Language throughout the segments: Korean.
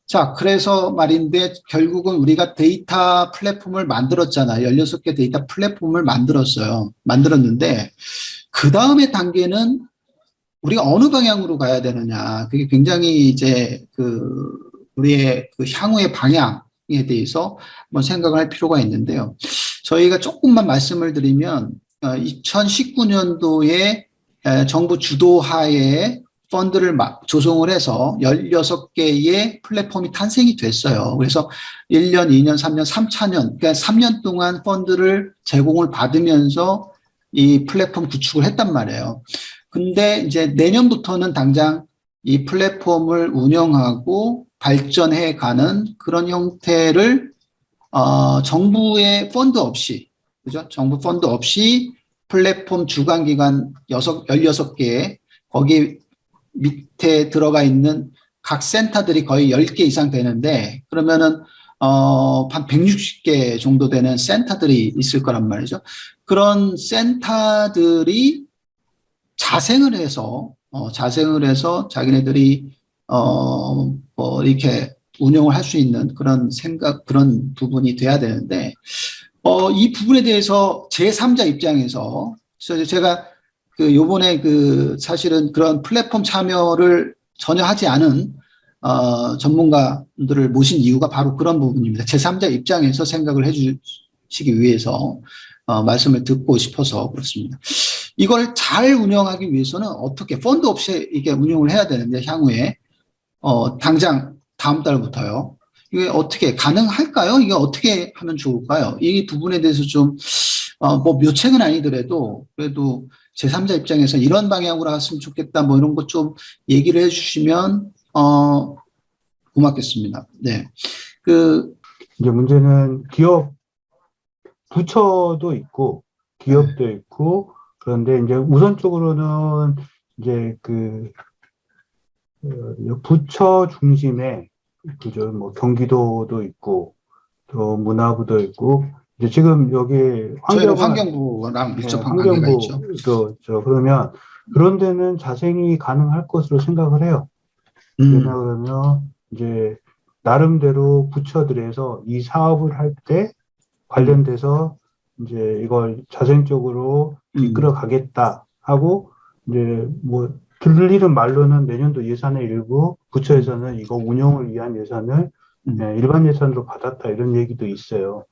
자, 그래서 말인데 결국은 우리가 데이터 플랫폼을 만들었잖아요. 16개 데이터 플랫폼을 만들었어요. 만들었는데 그 다음에 단계는 우리가 어느 방향으로 가야 되느냐. 그게 굉장히 이제 우리의 그 향후의 방향에 대해서 한번 생각을 할 필요가 있는데요. 저희가 조금만 말씀을 드리면 2019년도에 정부 주도하에 펀드를 조성을 해서 16개의 플랫폼이 탄생이 됐어요. 그래서 1년, 2년, 3년, 3차년, 그러니까 3년 동안 펀드를 제공을 받으면서 이 플랫폼 구축을 했단 말이에요. 근데 이제 내년부터는 당장 이 플랫폼을 운영하고 발전해 가는 그런 형태를 정부의 펀드 없이, 그죠? 정부 펀드 없이 플랫폼 주관기관 16개, 거기 밑에 들어가 있는 각 센터들이 거의 10개 이상 되는데, 그러면은, 한 160개 정도 되는 센터들이 있을 거란 말이죠. 그런 센터들이 자생을 해서 자기네들이, 이렇게 운영을 할 수 있는 그런 부분이 돼야 되는데, 이 부분에 대해서 제3자 입장에서, 제가 요번에 사실은 그런 플랫폼 참여를 전혀 하지 않은, 전문가들을 모신 이유가 바로 그런 부분입니다. 제3자 입장에서 생각을 해주시기 위해서, 말씀을 듣고 싶어서 그렇습니다. 이걸 잘 운영하기 위해서는 어떻게, 펀드 없이 이게 운영을 해야 되는데, 향후에, 당장 다음 달부터요. 이게 어떻게 가능할까요? 이게 어떻게 하면 좋을까요? 이 부분에 대해서 좀, 묘책은 아니더라도, 그래도 제3자 입장에서 이런 방향으로 갔으면 좋겠다, 뭐 이런 것 좀 얘기를 해주시면, 고맙겠습니다. 네. 이제 문제는 기업, 부처도 있고, 기업도 있고, 그런데 이제 우선적으로는 이제 부처 중심의, 그죠, 뭐 경기도도 있고, 또 문화부도 있고, 이제 지금 여기 저희는 환경부랑 밀접한 관계가 있죠. 환경부도 그러면 그런 데는 자생이 가능할 것으로 생각을 해요. 왜냐하면 이제 나름대로 부처들에서 이 사업을 할 때 관련돼서 이제 이걸 자생적으로 이끌어 가겠다 하고 이제 뭐 들리는 말로는 내년도 예산의 일부 부처에서는 이거 운영을 위한 예산을 일반 예산으로 받았다 이런 얘기도 있어요.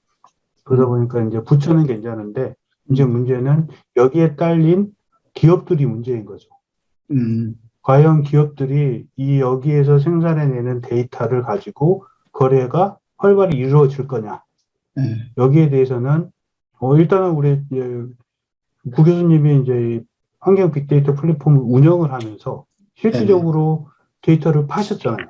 그러다 보니까 이제 부처는 괜찮은데 이제 문제는 여기에 딸린 기업들이 문제인 거죠. 과연 기업들이 여기에서 생산해내는 데이터를 가지고 거래가 활발히 이루어질 거냐. 여기에 대해서는 일단은 우리 구 교수님이 이제 환경 빅데이터 플랫폼을 운영을 하면서 실질적으로 데이터를 파셨잖아요.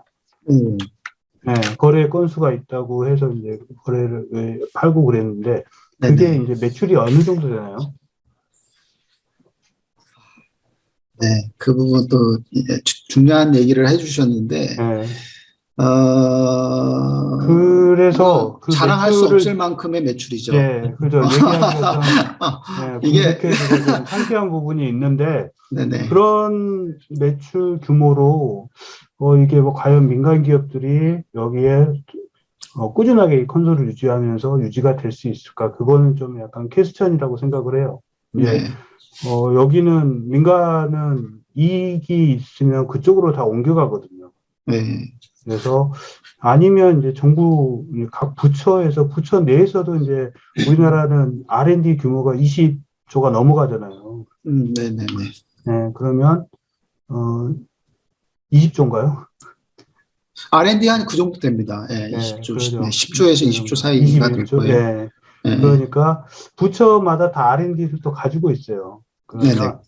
네, 거래 건수가 있다고 해서 이제 거래를 팔고 그랬는데 그게 이제 매출이 어느 정도 되나요? 네, 그 부분도 중요한 얘기를 해주셨는데, 네. 그래서 그 자랑할 수 없을 만큼의 매출이죠. 예, 그죠. 얘기하기가 좀 궁색해지고 좀 창피한 부분이 있는데 네네. 그런 매출 규모로 이게 뭐 과연 민간 기업들이 여기에 꾸준하게 컨설을 유지하면서 유지가 될 수 있을까? 그거는 좀 약간 퀘스천이라고 생각을 해요. 이제 여기는 민간은 이익이 있으면 그쪽으로 다 옮겨가거든요. 그래서 아니면 이제 정부 각 부처에서 부처 내에서도 이제 우리나라는 R&D 규모가 20조가 넘어가잖아요. 네네네. 네, 그러면 20조인가요? R&D 한 그 정도 됩니다. 예, 20조, 그렇죠. 10조에서 20조 사이가 될 거예요. 예. 그러니까 부처마다 다 R&D를 또 가지고 있어요. 그러면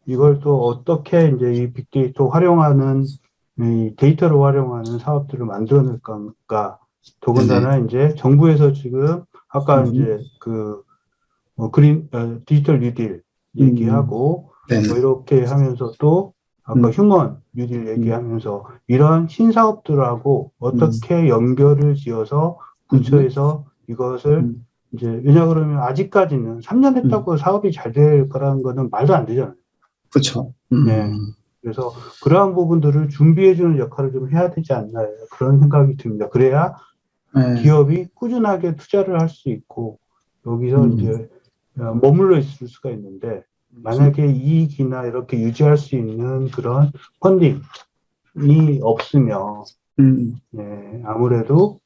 이걸 또 어떻게 이제 이 빅데이터 활용하는 이 데이터를 활용하는 사업들을 만들어낼 건가. 더군다나 이제 정부에서 지금 아까 이제 디지털 뉴딜 얘기하고 뭐 이렇게 하면서 또 아까 휴먼 뉴딜 얘기하면서 이런 신사업들하고 어떻게 연결을 지어서 부처에서 이것을 이제 왜냐 그러면 아직까지는 3년 했다고 사업이 잘 될 거라는 거는 말도 안 되잖아요. 그렇죠. 네. 그래서 그러한 부분들을 준비해주는 역할을 좀 해야 되지 않나 그런 생각이 듭니다. 그래야 네. 기업이 꾸준하게 투자를 할 수 있고 여기서 이제 머물러 있을 수가 있는데 만약에 이익이나 이렇게 유지할 수 있는 그런 펀딩이 없으면 네, 아무래도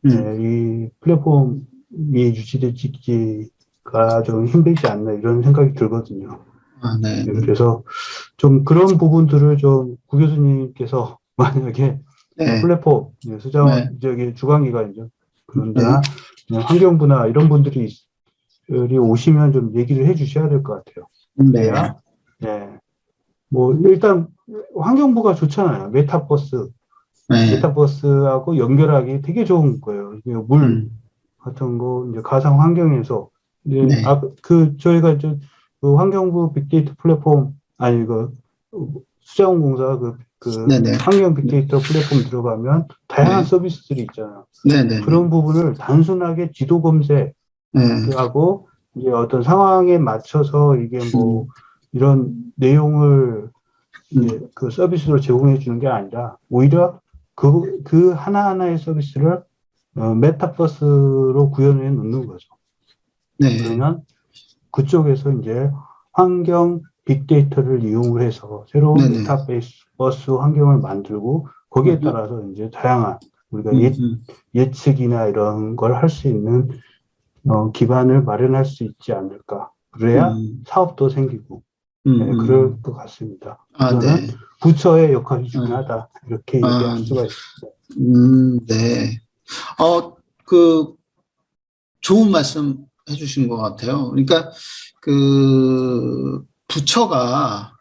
네, 이 플랫폼이 유지되기가 좀 힘들지 않나 이런 생각이 들거든요. 아, 네. 네, 그래서 좀 그런 부분들을 좀 구 교수님께서 만약에 네. 플랫폼 수자원 네. 저기 주관기관이죠. 네. 그런데나 환경부나 이런 분들이 오시면 좀 얘기를 해주셔야 될 것 같아요. 네. 그래야 네. 뭐 일단 환경부가 좋잖아요. 네. 메타버스하고 연결하기 되게 좋은 거예요. 물 같은 거 이제 가상 환경에서 이제 네. 저희가 그 환경부 빅데이터 플랫폼 아니 수자원공사 네네. 환경 빅데이터 플랫폼 들어가면 다양한 네. 서비스들이 있잖아요. 네네네. 그런 부분을 단순하게 지도 네. 검색하고 이제 어떤 상황에 맞춰서 이게 뭐 이런 내용을 이제 그 서비스로 제공해 주는 게 아니라 오히려 그 하나하나의 서비스를 메타버스로 구현해 놓는 거죠. 네. 그러면 그쪽에서 이제 환경 빅데이터를 이용을 해서 새로운 네네. 메타버스 환경을 만들고 거기에 따라서 이제 다양한 우리가 예측이나 이런 걸 할 수 있는 기반을 마련할 수 있지 않을까. 그래야 사업도 생기고 네, 그럴 것 같습니다. 아, 우선은 네. 부처의 역할이 중요하다. 이렇게 얘기할 아, 수가 있습니다. 네. 그, 좋은 말씀 해주신 것 같아요. 그러니까, 부처가,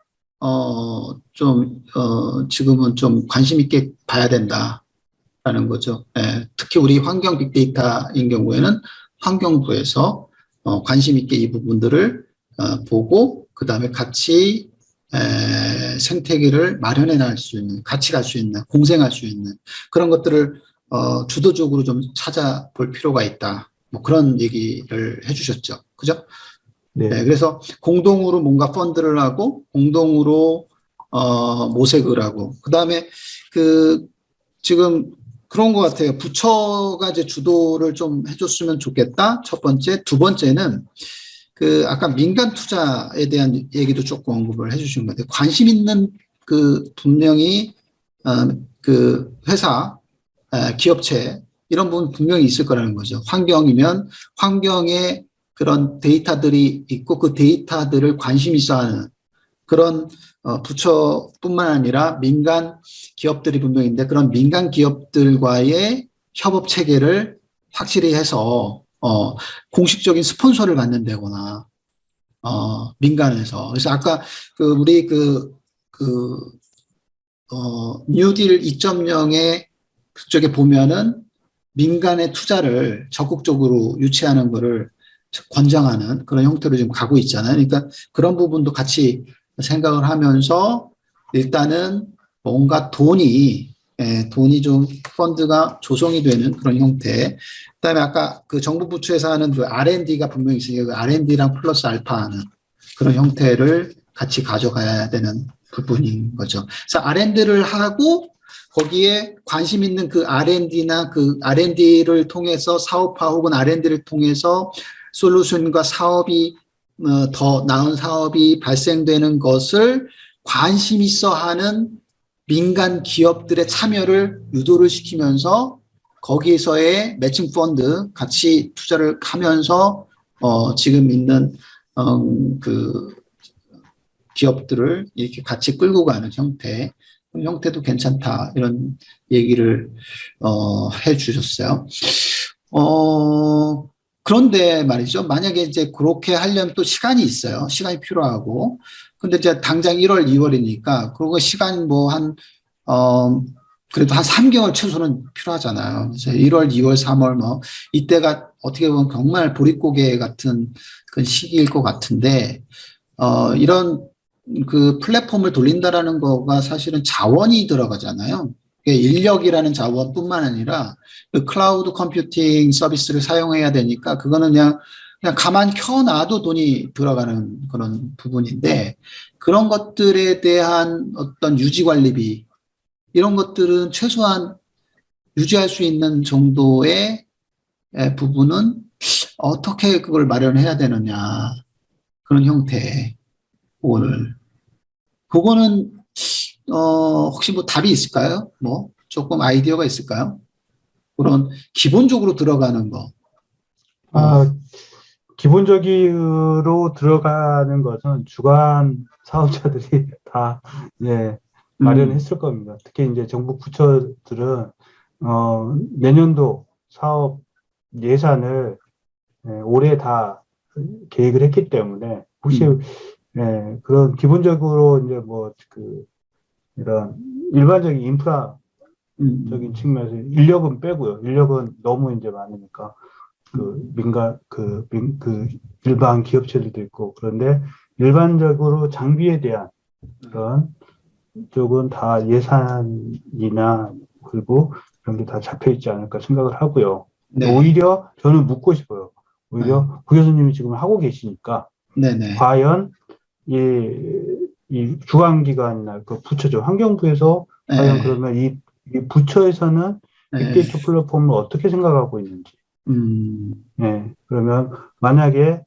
지금은 좀 관심 있게 봐야 된다라는 거죠. 예, 특히 우리 환경 빅데이터인 경우에는 환경부에서, 관심 있게 이 부분들을, 보고, 그 다음에 같이, 생태계를 마련해 날 수 있는, 같이 갈 수 있는, 공생할 수 있는 그런 것들을 주도적으로 좀 찾아볼 필요가 있다. 뭐 그런 얘기를 해주셨죠. 그죠? 네. 네, 그래서 공동으로 뭔가 펀드를 하고, 공동으로, 모색을 하고, 그 다음에 지금 그런 것 같아요. 부처가 이제 주도를 좀 해줬으면 좋겠다. 첫 번째. 두 번째는 아까 민간 투자에 대한 얘기도 조금 언급을 해주신 것 같아요. 관심 있는 분명히, 회사, 기업체, 이런 부분 분명히 있을 거라는 거죠. 환경이면 환경에 그런 데이터들이 있고 그 데이터들을 관심 있어 하는 그런 부처뿐만 아니라 민간 기업들이 분명히 있는데 그런 민간 기업들과의 협업 체계를 확실히 해서 공식적인 스폰서를 받는다거나 민간에서 그래서 아까 우리 뉴딜 2.0의 그쪽에 보면은 민간의 투자를 적극적으로 유치하는 것을 권장하는 그런 형태로 지금 가고 있잖아요. 그러니까 그런 부분도 같이 생각을 하면서 일단은 뭔가 돈이 좀 펀드가 조성이 되는 그런 형태. 그다음에 아까 정부 부처에서 하는 R&D가 분명히 있으니까 그 R&D랑 플러스 알파하는 그런 형태를 같이 가져가야 되는 부분인 거죠. 그래서 R&D를 하고 거기에 관심 있는 R&D나 R&D를 통해서 사업화 혹은 R&D를 통해서 솔루션과 사업이 더 나은 사업이 발생되는 것을 관심 있어 하는 민간 기업들의 참여를 유도를 시키면서 거기서의 매칭 펀드 같이 투자를 하면서 지금 있는 기업들을 이렇게 같이 끌고 가는 형태도 괜찮다 이런 얘기를 해 주셨어요. 그런데 말이죠. 만약에 이제 그렇게 하려면 또 시간이 있어요. 시간이 필요하고. 근데 이제 당장 1월, 2월이니까 그거 시간 그래도 한 3개월 최소는 필요하잖아요. 그래서 1월, 2월, 3월 이때가 어떻게 보면 정말 보릿고개 같은 그런 시기일 것 같은데 이런 플랫폼을 돌린다라는 거가 사실은 자원이 들어가잖아요. 인력이라는 자원뿐만 아니라 클라우드 컴퓨팅 서비스를 사용해야 되니까 그거는 그냥 그냥 가만히 켜놔도 돈이 들어가는 그런 부분인데 그런 것들에 대한 어떤 유지관리비 이런 것들은 최소한 유지할 수 있는 정도의 부분은 어떻게 그걸 마련해야 되느냐 그런 형태의 오늘 그거는 혹시 뭐 답이 있을까요? 뭐 조금 아이디어가 있을까요? 그런 기본적으로 들어가는 거. 아, 기본적으로 들어가는 것은 주간 사업자들이 다, 예, 음, 마련했을 겁니다. 특히 이제 정부 부처들은, 내년도 사업 예산을 올해 다 계획을 했기 때문에, 혹시, 음, 그런 기본적으로 이제 뭐, 이런 일반적인 인프라적인 음, 측면에서 인력은 빼고요. 인력은 너무 이제 많으니까. 그 일반 기업체들도 있고, 그런데 일반적으로 장비에 대한 그런 쪽은 다 예산이나 그리고 이런 게 다 잡혀 있지 않을까 생각을 하고요. 네, 오히려 저는 묻고 싶어요. 네, 오히려 부 교수님이 지금 하고 계시니까, 네, 네, 과연 이 주관기관이나 그 부처죠. 환경부에서 과연 네, 그러면 이 부처에서는 네, 빅데이터 플랫폼을 어떻게 생각하고 있는지. 그러면 만약에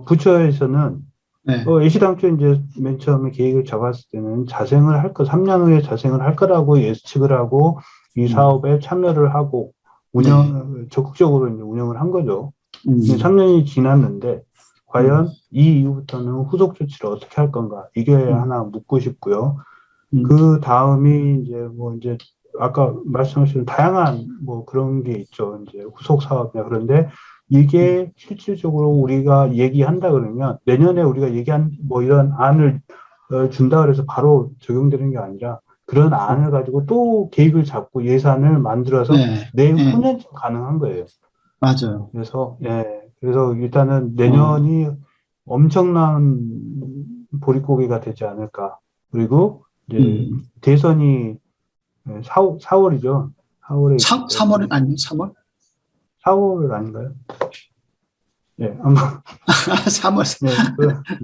부처에서는 네, 애시당초 이제 맨 처음에 계획을 잡았을 때는 3년 후에 자생을 할 거라고 예측을 하고 이 음, 사업에 참여를 하고 네, 적극적으로 이제 운영을 한 거죠. 근데 음, 3년이 지났는데 음, 과연 이 이후부터는 후속 조치를 어떻게 할 건가? 이게 음, 하나 묻고 싶고요. 음, 그 다음이 이제 아까 말씀하신 다양한 뭐 그런 게 있죠. 이제 후속 사업이나 그런데 이게 실질적으로 우리가 얘기한다 그러면 내년에 우리가 얘기한 뭐 이런 안을 준다 그래서 바로 적용되는 게 아니라 그런 안을 가지고 또 계획을 잡고 예산을 만들어서 네, 네, 내후년쯤 가능한 거예요. 맞아요. 그래서 일단은 어, 내년이 엄청난 보릿고개가 되지 않을까. 그리고 이제 음, 대선이 4월이죠. 4월에 있기 3월 때문에 아니요, 3월? 4월 아닌가요? 예, 한번 3월. 예,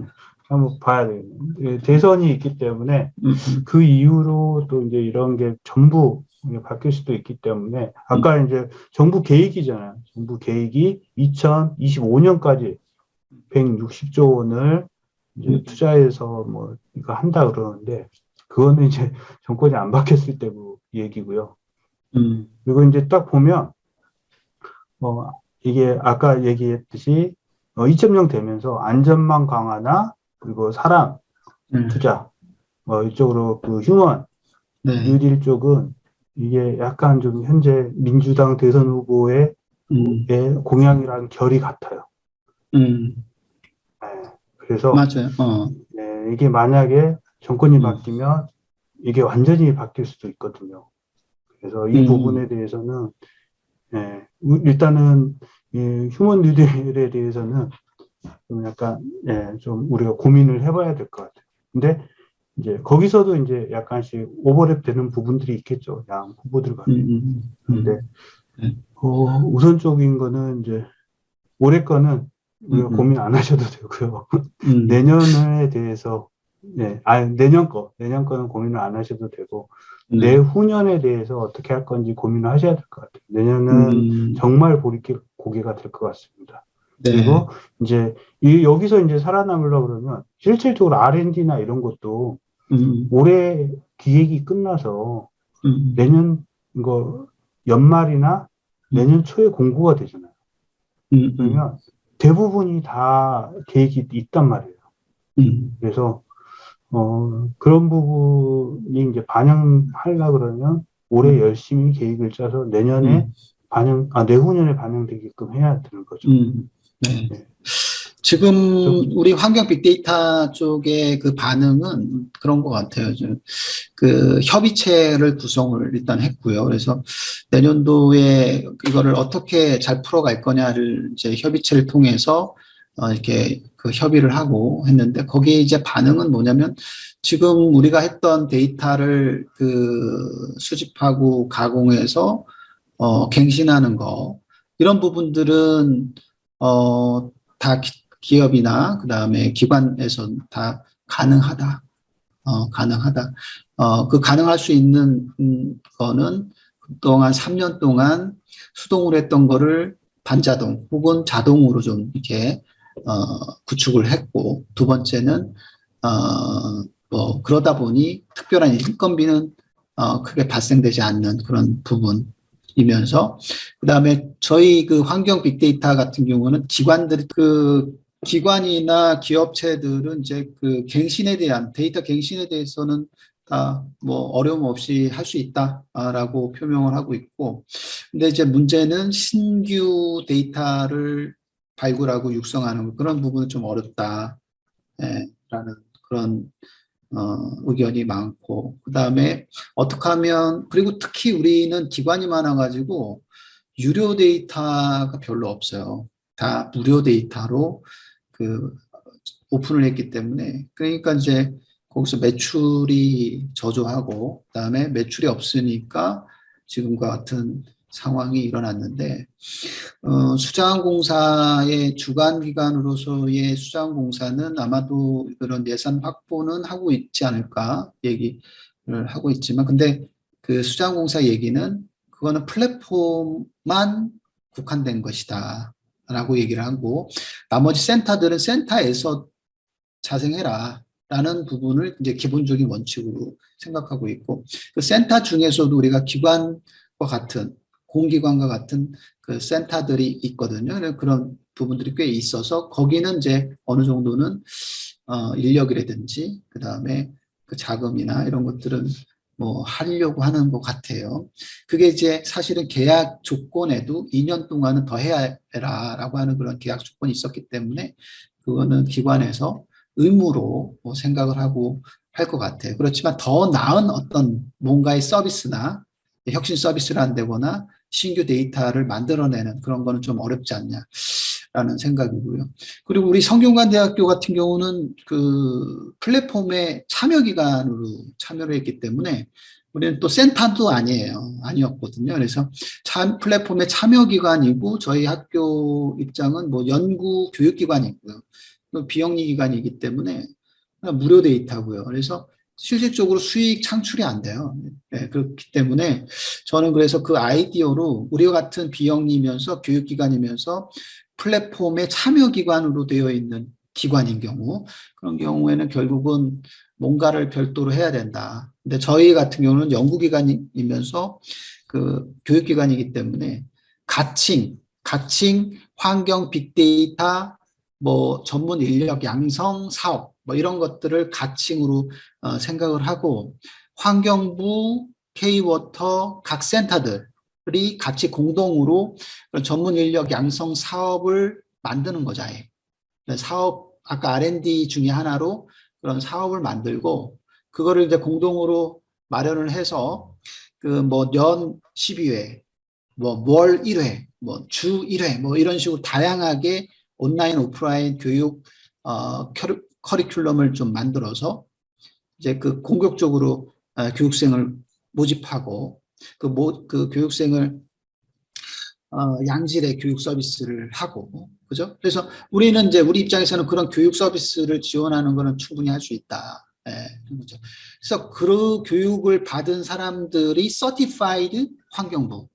한번 봐야 되겠네요. 예, 대선이 있기 때문에 음, 음, 그 이후로 또 이제 이런 게 전부 이게 바뀔 수도 있기 때문에 음, 아까 이제 정부 계획이잖아요. 정부 계획이 2025년까지 160조 원을 이제 음, 투자해서 뭐 이거 한다 그러는데 그거는 이제 정권이 안 바뀌었을 때 그 얘기고요. 음, 그리고 이제 딱 보면 이게 아까 얘기했듯이 2.0 되면서 안전망 강화나 그리고 사람 네, 투자 이쪽으로 그 휴먼 네, 뉴딜 쪽은 이게 약간 좀 현재 민주당 대선 후보의 음, 공약이랑 결이 같아요. 음, 네. 그래서 맞아요. 이게 만약에 정권이 음, 바뀌면 이게 완전히 바뀔 수도 있거든요. 그래서 이 음, 부분에 대해서는 일단은 이 휴먼 뉴딜에 대해서는 좀 약간 좀 우리가 고민을 해봐야 될 것 같아요. 근데 이제 거기서도 이제 약간씩 오버랩 되는 부분들이 있겠죠. 양 후보들 간에. 그런데 네, 우선적인 거는 이제 올해 거는 우리가 음, 고민 안 하셔도 되고요. 음, 내년에 대해서 내년 거는 고민을 안 하셔도 되고 네, 내후년에 대해서 어떻게 할 건지 고민을 하셔야 될 것 같아요. 내년은 음, 정말 고개가 될 것 같습니다. 네, 그리고 이제 여기서 이제 살아남으려고 그러면 실질적으로 R&D나 이런 것도 음, 올해 기획이 끝나서 음, 내년 이거 연말이나 음, 내년 초에 공고가 되잖아요. 음, 그러면 대부분이 다 계획이 있단 말이에요. 음, 그래서 그런 부분이 이제 반영하려 그러면 올해 음, 열심히 계획을 짜서 내년에 음, 내후년에 반영되게끔 해야 되는 거죠. 네. 네. 지금 저, 우리 환경 빅데이터 쪽의 그 반응은 그런 것 같아요. 그 협의체를 구성을 일단 했고요. 그래서 내년도에 이거를 어떻게 잘 풀어갈 거냐를 이제 협의체를 통해서 이렇게 그 협의를 하고 했는데 거기에 이제 반응은 뭐냐면 지금 우리가 했던 데이터를 그 수집하고 가공해서 갱신하는 거 이런 부분들은 다 기업이나 그다음에 기관에서 다 가능하다. 가능하다. 그 가능할 수 있는 거는 그동안 3년 동안 수동으로 했던 거를 반자동 혹은 자동으로 좀 이렇게 구축을 했고, 두 번째는 뭐 그러다 보니 특별한 인건비는 크게 발생되지 않는 그런 부분이면서, 그다음에 저희 그 환경 빅데이터 같은 경우는 기관들이 그 기관이나 기업체들은 이제 그 갱신에 대한 데이터 갱신에 대해서는 다 뭐 어려움 없이 할 수 있다라고 표명을 하고 있고, 근데 이제 문제는 신규 데이터를 발굴하고 육성하는 그런 부분은 좀 어렵다. 예, 라는 그런 의견이 많고, 그다음에 어떻게 하면, 그리고 특히 우리는 기관이 많아가지고 유료 데이터가 별로 없어요. 다 무료 데이터로 그 오픈을 했기 때문에, 그러니까 이제 거기서 매출이 저조하고 그다음에 매출이 없으니까 지금과 같은 상황이 일어났는데, 수자원공사의 주관기관으로서의 수자원공사는 아마도 그런 예산 확보는 하고 있지 않을까 얘기를 하고 있지만, 근데 그 수자원공사 얘기는 그거는 플랫폼만 국한된 것이다 라고 얘기를 하고, 나머지 센터들은 센터에서 자생해라 라는 부분을 이제 기본적인 원칙으로 생각하고 있고, 그 센터 중에서도 우리가 기관과 같은, 공기관과 같은 그 센터들이 있거든요. 그런 부분들이 꽤 있어서 거기는 이제 어느 정도는 인력이라든지 그다음에 그 자금이나 이런 것들은 뭐 하려고 하는 것 같아요. 그게 이제 사실은 계약 조건에도 2년 동안은 더 해야 해라라고 하는 그런 계약 조건이 있었기 때문에 그거는 기관에서 의무로 뭐 생각을 하고 할 것 같아요. 그렇지만 더 나은 어떤 뭔가의 서비스나 혁신 서비스를 한다거나 신규 데이터를 만들어내는 그런 거는 좀 어렵지 않냐라는 생각이고요. 그리고 우리 성균관대학교 같은 경우는 그 플랫폼에 참여 기관으로 참여를 했기 때문에 우리는 또 센터도 아니었거든요. 그래서 플랫폼의 참여 기관이고, 저희 학교 입장은 뭐 연구 교육 기관이고요. 비영리 기관이기 때문에 무료 데이터고요. 그래서 실질적으로 수익 창출이 안 돼요. 네, 그렇기 때문에 저는 그래서 그 아이디어로 우리와 같은 비영리면서 교육기관이면서 플랫폼의 참여기관으로 되어 있는 기관인 경우, 그런 경우에는 결국은 뭔가를 별도로 해야 된다. 근데 저희 같은 경우는 연구기관이면서 그 교육기관이기 때문에 가칭, 환경 빅데이터, 뭐 전문 인력 양성 사업 뭐 이런 것들을 가칭으로 생각을 하고, 환경부, K워터 각 센터들이 같이 공동으로 전문 인력 양성 사업을 만드는 거죠. 아예. 사업, 아까 R&D 중에 하나로 그런 사업을 만들고, 그거를 이제 공동으로 마련을 해서 그 뭐 연 12회, 뭐 월 1회, 뭐 주 1회, 뭐 이런 식으로 다양하게 온라인, 오프라인 교육 커리큘럼을 좀 만들어서 이제 그 공격적으로 교육생을 모집하고, 그 교육생을 양질의 교육 서비스를 하고, 그죠? 그래서 우리는 이제 우리 입장에서는 그런 교육 서비스를 지원하는 거는 충분히 할 수 있다. 예, 그죠? 그래서 그 교육을 받은 사람들이 서티파이드 환경부,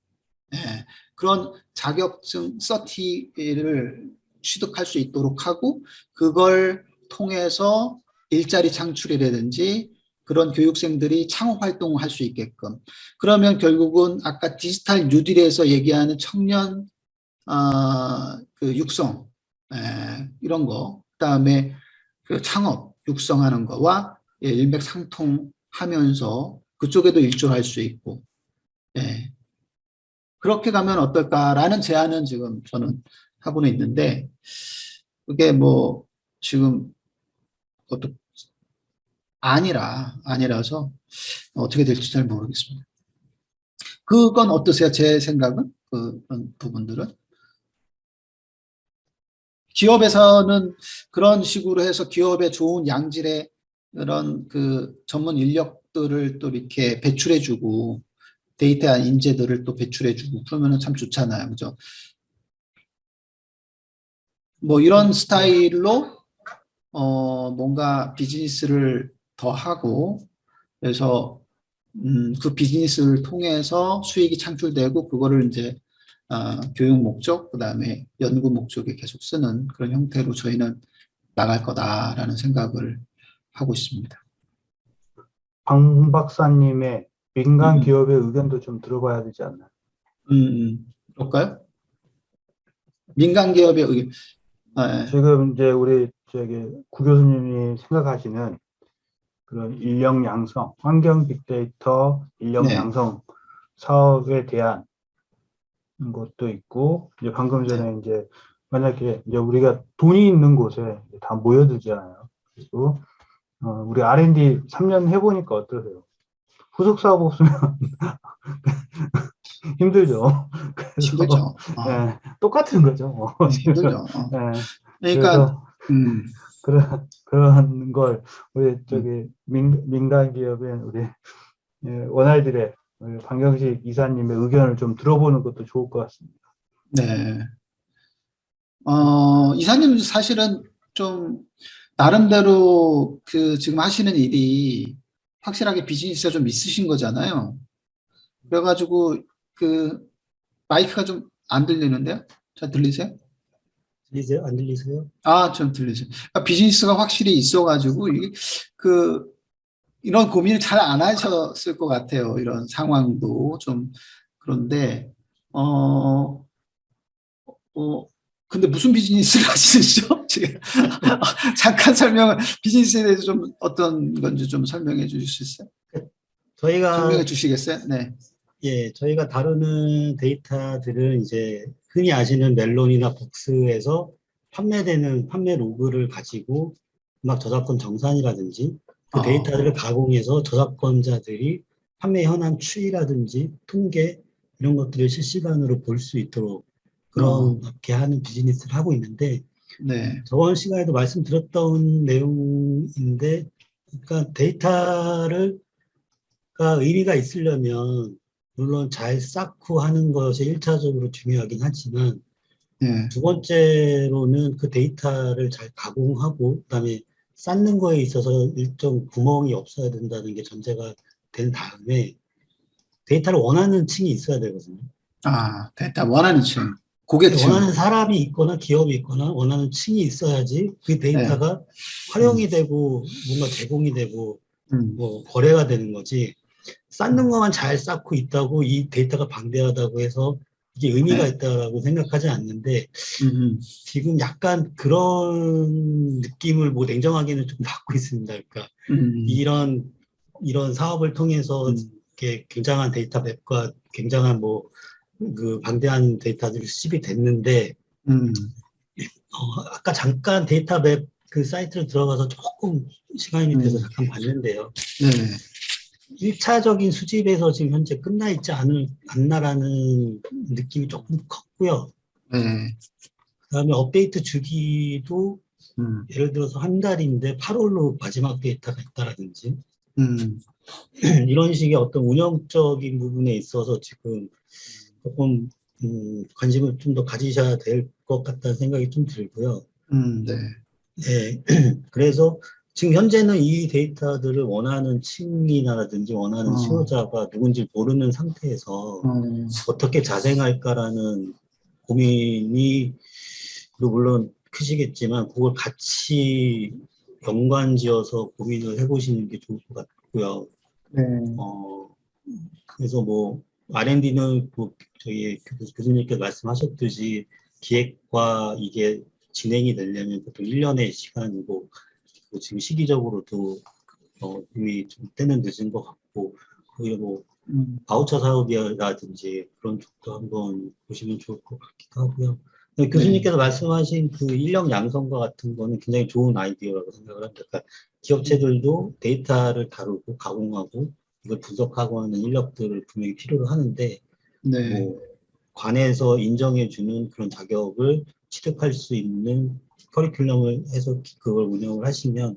예, 그런 자격증 서티를 취득할 수 있도록 하고, 그걸 통해서 일자리 창출이라든지 그런 교육생들이 창업 활동을 할 수 있게끔, 그러면 결국은 아까 디지털 뉴딜에서 얘기하는 청년 그 육성, 이런 거, 그다음에 그 창업 육성하는 거와 일맥상통하면서 그쪽에도 일조할 수 있고, 예, 그렇게 가면 어떨까라는 제안은 지금 저는 하고는 있는데, 그게 뭐 지금 어떤 아니라서 어떻게 될지 잘 모르겠습니다. 그건 어떠세요? 제 생각은 그런 부분들은 기업에서는 그런 식으로 해서 기업에 좋은 양질의 그런 그 전문 인력들을 또 이렇게 배출해주고 데이터 인재들을 또 배출해주고 그러면은 참 좋잖아요, 그죠? 뭐 이런 스타일로 뭔가 비즈니스를 더 하고 그래서 그 비즈니스를 통해서 수익이 창출되고 그거를 이제 교육 목적 그다음에 연구 목적에 계속 쓰는 그런 형태로 저희는 나갈 거다라는 생각을 하고 있습니다. 방 박사님의 민간 음, 기업의 의견도 좀 들어봐야 되지 않나요? 그럴까요? 민간 기업의 의견. 예. 지금 이제 우리 저기 구 교수님이 생각하시는 그런 인력 양성, 환경 빅데이터 인력 네, 양성 사업에 대한 것도 있고, 이제 방금 네. 전에 이제 만약에 이제 우리가 돈이 있는 곳에 다 모여들잖아요. 그리고 우리 R&D 3년 해보니까 어떠세요? 후속 사업 없으면 힘들죠. 그래서 힘들죠. 똑같은 거죠. 뭐, 지금. 힘들죠. 예, 그러니까, 그래서 음, 그런 걸 우리 음, 저기 민간 기업인 우리 원아이들의 우리 방경식 이사님의 의견을 좀 들어보는 것도 좋을 것 같습니다. 네. 이사님 사실은 좀 나름대로 그 지금 하시는 일이 확실하게 비즈니스가 좀 있으신 거잖아요. 그래가지고 그 마이크가 좀 안 들리는데요? 잘 들리세요? 들리세요? 안 들리세요? 좀 들리세요. 그러니까 비즈니스가 확실히 있어가지고 이게 그 이런 고민을 잘 안 하셨을 것 같아요. 이런 상황도 좀 그런데 어, 어, 근데 무슨 비즈니스를 하시죠? 지금 잠깐 비즈니스에 대해서 좀 어떤 건지 좀 설명해 주실 수 있어요? 저희가 설명해 주시겠어요? 네. 저희가 다루는 데이터들은 이제 흔히 아시는 멜론이나 북스에서 판매되는 판매 로그를 가지고 막 저작권 정산이라든지 그 데이터들을 어, 가공해서 저작권자들이 판매 현황 추이라든지 통계 이런 것들을 실시간으로 볼 수 있도록 어, 그렇게 하는 비즈니스를 하고 있는데 네. 저번 시간에도 말씀드렸던 내용인데 그러니까 데이터를 가 의미가 있으려면 물론 잘 쌓고 하는 것이 일차적으로 중요하긴 하지만 네. 두 번째로는 그 데이터를 잘 가공하고 그다음에 쌓는 거에 있어서 일정 구멍이 없어야 된다는 게 전제가 된 다음에 데이터를 원하는 층이 있어야 되거든요. 데이터 원하는 층, 네, 고객층. 원하는 사람이 있거나 기업이 있거나 원하는 층이 있어야지 그 네. 데이터가 음, 활용이 되고 뭔가 제공이 되고 음, 뭐 거래가 되는 거지. 쌓는 음, 것만 잘 쌓고 있다고 이 데이터가 방대하다고 해서 이게 의미가 네. 있다라고 생각하지 않는데 음, 음, 지금 약간 그런 느낌을 뭐 냉정하게는 좀 받고 있습니다. 그러니까 음, 이런 이런 사업을 통해서 음, 이렇게 굉장한 데이터 맵과 굉장한 뭐 그 방대한 데이터들이 수집이 됐는데 음, 아까 잠깐 데이터 맵 그 사이트를 들어가서 조금 시간이 돼서 음, 잠깐 봤는데요. 네. 1차적인 수집에서 지금 현재 끝나 있지 않나라는 느낌이 조금 컸고요. 네. 그다음에 업데이트 주기도 음, 예를 들어서 한 달인데 8월로 마지막 데이터가 있다라든지 음, 이런 식의 어떤 운영적인 부분에 있어서 지금 조금 관심을 좀 더 가지셔야 될 것 같다는 생각이 좀 들고요. 네. 네. 그래서 지금 현재는 이 데이터들을 원하는 층이라든지 원하는 어, 수요자가 누군지 모르는 상태에서 어, 어떻게 자생할까라는 고민이 또 물론 크시겠지만 그걸 같이 연관지어서 고민을 해보시는 게 좋을 것 같고요. 네. 어, 그래서 뭐 R&D는 뭐 저희 교수님께서 말씀하셨듯이 기획과 이게 진행이 되려면 보통 1년의 시간이고 지금 시기적으로도 이미 좀 때는 늦은 것 같고 거의 뭐 음, 바우처 사업이라든지 그런 쪽도 한번 보시면 좋을 것 같기도 하고요. 근데 네. 교수님께서 말씀하신 그 인력 양성과 같은 거는 굉장히 좋은 아이디어라고 생각을 합니다. 그러니까 기업체들도 데이터를 다루고 가공하고 이걸 분석하고 하는 인력들을 분명히 필요로 하는데 네. 뭐 관에서 인정해주는 그런 자격을 취득할 수 있는 커리큘럼을 해서 그걸 운영을 하시면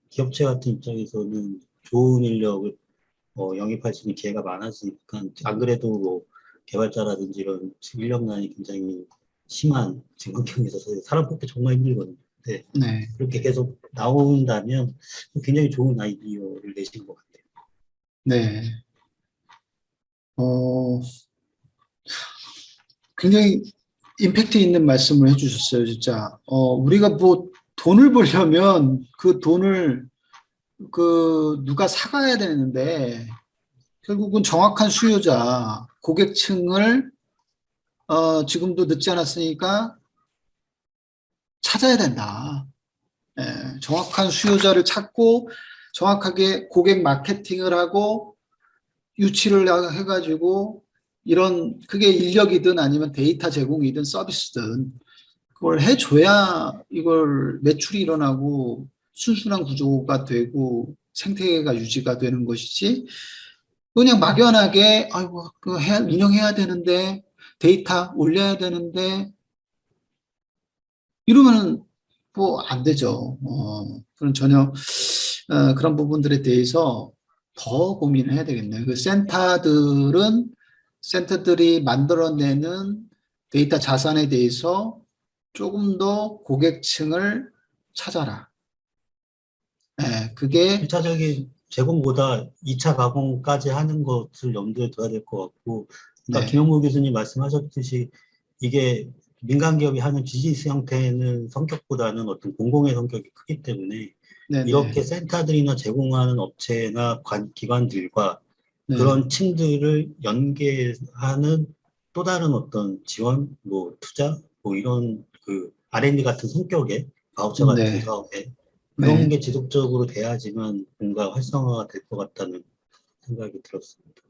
기업체 같은 입장에서는 좋은 인력을 영입할 수 있는 기회가 많아지니까 안 그래도 뭐 개발자라든지 이런 인력난이 굉장히 심한 지금 환경에 있어서 사람 뽑기 정말 힘들거든요. 네, 네. 그렇게 계속 나온다면 굉장히 좋은 아이디어를 내신 것 같아요. 네. 어, 굉장히 임팩트 있는 말씀을 해주셨어요, 진짜. 우리가 뭐 돈을 벌려면 그 돈을 누가 사가야 되는데, 결국은 정확한 수요자, 고객층을, 지금도 늦지 않았으니까 찾아야 된다. 정확한 수요자를 찾고, 정확하게 고객 마케팅을 하고, 유치를 해가지고, 그게 인력이든 아니면 데이터 제공이든 서비스든, 그걸 해줘야 이걸 매출이 일어나고, 순순한 구조가 되고, 생태계가 유지가 되는 것이지, 그냥 막연하게, 아이고, 운영해야 되는데, 데이터 올려야 되는데, 이러면은 뭐 안 되죠. 그런 전혀, 그런 부분들에 대해서 더 고민을 해야 되겠네요. 센터들이 만들어내는 데이터 자산에 대해서 조금 더 고객층을 찾아라. 그게, 1차적인 제공보다 2차 가공까지 하는 것을 염두에 둬야 될 것 같고, 아까 네, 김영무 교수님 말씀하셨듯이 이게 민간 기업이 하는 비즈니스 형태는 성격보다는 어떤 공공의 성격이 크기 때문에 네네, 이렇게 센터들이나 제공하는 업체나 기관들과 네, 그런 층들을 연계하는 또 다른 어떤 지원, 뭐 투자, 뭐 이런 그 R&D 같은 성격의 바우처 같은 네, 사업에 그런 네. 게 지속적으로 돼야지만 뭔가 활성화가 될 것 같다는 생각이 들었습니다.